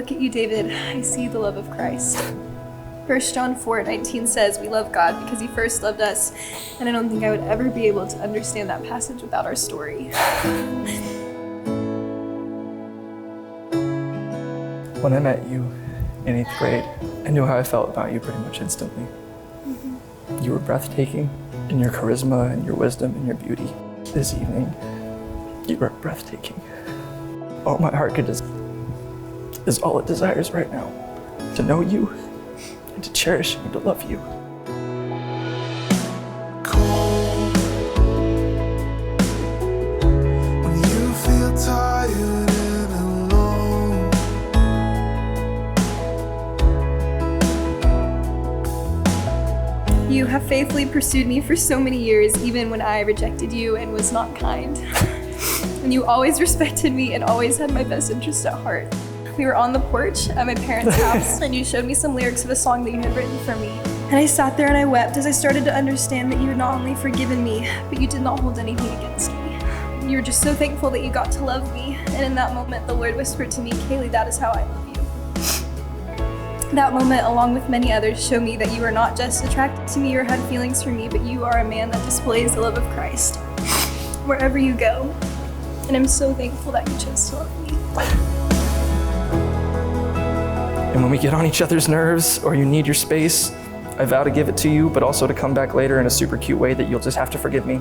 look at you, David, I see the love of Christ. 1 John 4:19 says, we love God because he first loved us, and I don't think I would ever be able to understand that passage without our story. When I met you in 8th grade, I knew how I felt about you pretty much instantly. You were breathtaking in your charisma and your wisdom and your beauty. This evening, you were breathtaking. All my heart could is all it desires right now, to know you and to cherish you and to love you. When you feel tired and alone, You have faithfully pursued me for so many years, even when I rejected you and was not kind. And you always respected me and always had my best interest at heart. We were on the porch at my parents' house, and you showed me some lyrics of a song that you had written for me. And I sat there and I wept as I started to understand that you had not only forgiven me, but you did not hold anything against me. You were just so thankful that you got to love me. And in that moment, the Lord whispered to me, Kaleigh, that is how I love you. That moment, along with many others, showed me that you are not just attracted to me or had feelings for me, but you are a man that displays the love of Christ wherever you go. And I'm so thankful that you chose to love me. And when we get on each other's nerves or you need your space, I vow to give it to you, but also to come back later in a super cute way that you'll just have to forgive me.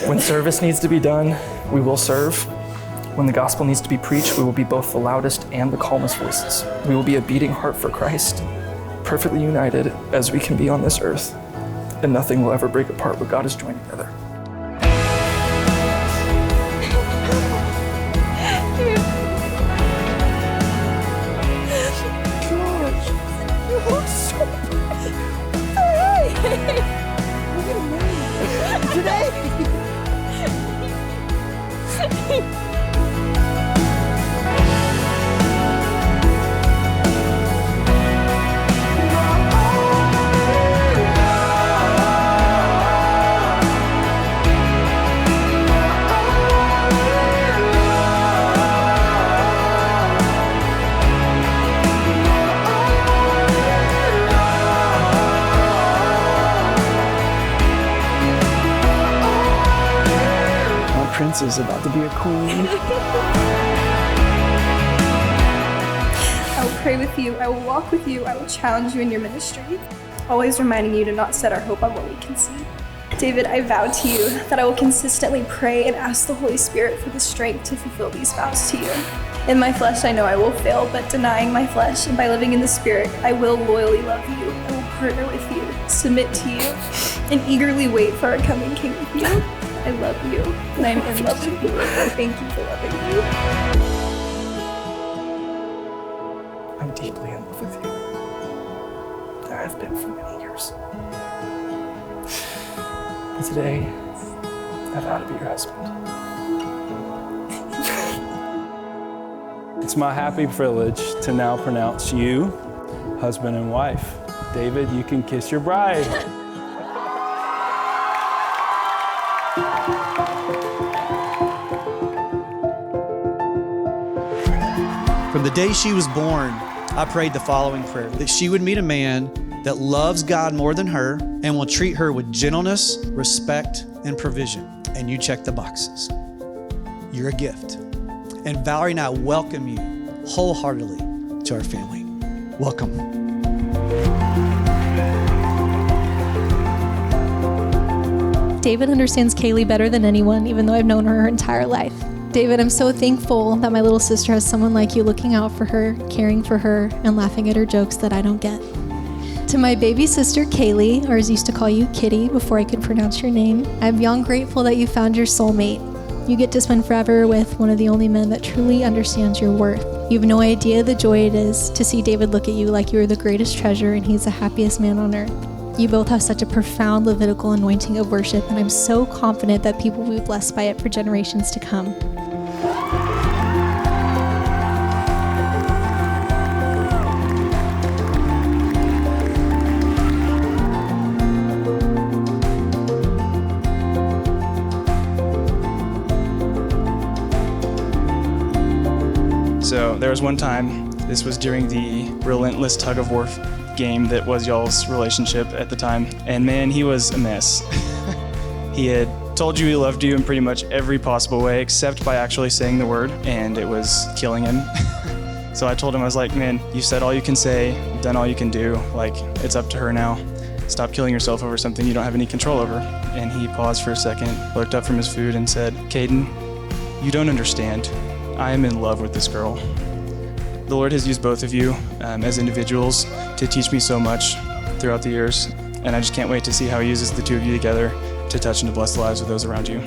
When service needs to be done, we will serve. When the gospel needs to be preached, we will be both the loudest and the calmest voices. We will be a beating heart for Christ, perfectly united as we can be on this earth, and nothing will ever break apart what God has joined together. Is about to be a queen. I will pray with you, I will walk with you, I will challenge you in your ministry, always reminding you to not set our hope on what we can see. David, I vow to you that I will consistently pray and ask the Holy Spirit for the strength to fulfill these vows to you. In my flesh, I know I will fail, but denying my flesh and by living in the Spirit, I will loyally love you, I will partner with you, submit to you, and eagerly wait for our coming King with you. I love you, and I'm in love with you. I thank you for loving me. I'm deeply in love with you. I have been for many years. And today, I vow to be your husband. It's my happy privilege to now pronounce you husband and wife. David, you can kiss your bride. From the day she was born, I prayed the following prayer, that she would meet a man that loves God more than her and will treat her with gentleness, respect, and provision. And you check the boxes. You're a gift. And Valerie and I welcome you wholeheartedly to our family. Welcome. David understands Kaleigh better than anyone, even though I've known her entire life. David, I'm so thankful that my little sister has someone like you looking out for her, caring for her, and laughing at her jokes that I don't get. To my baby sister, Kaleigh, or as I used to call you, Kitty, before I could pronounce your name, I'm beyond grateful that you found your soulmate. You get to spend forever with one of the only men that truly understands your worth. You have no idea the joy it is to see David look at you like you are the greatest treasure and he's the happiest man on earth. You both have such a profound Levitical anointing of worship, and I'm so confident that people will be blessed by it for generations to come. there was one time, this was during the relentless tug of war game that was y'all's relationship at the time, and man, he was a mess. He had told you he loved you in pretty much every possible way except by actually saying the word, and it was killing him. So I told him, I was like, man, you said all you can say, done all you can do, like, it's up to her now. Stop killing yourself over something you don't have any control over. And he paused for a second, looked up from his food and said, Caden, you don't understand. I am in love with this girl. The Lord has used both of you as individuals to teach me so much throughout the years, and I just can't wait to see how he uses the two of you together to touch and to bless the lives of those around you.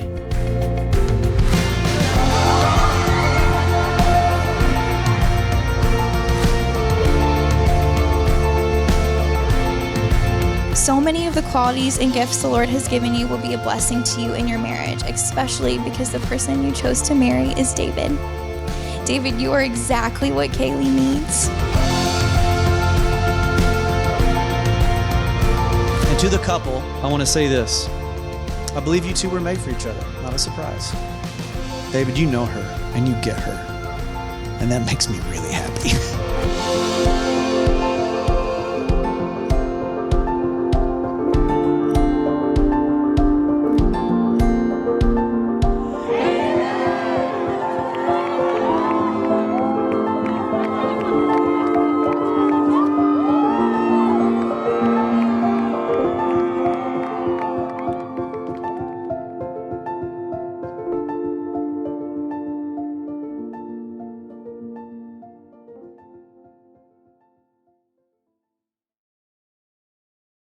So many of the qualities and gifts the Lord has given you will be a blessing to you in your marriage, especially because the person you chose to marry is David. David, you are exactly what Kaleigh needs. And to the couple, I want to say this. I believe you two were made for each other, not a surprise. David, you know her and you get her. And that makes me really happy.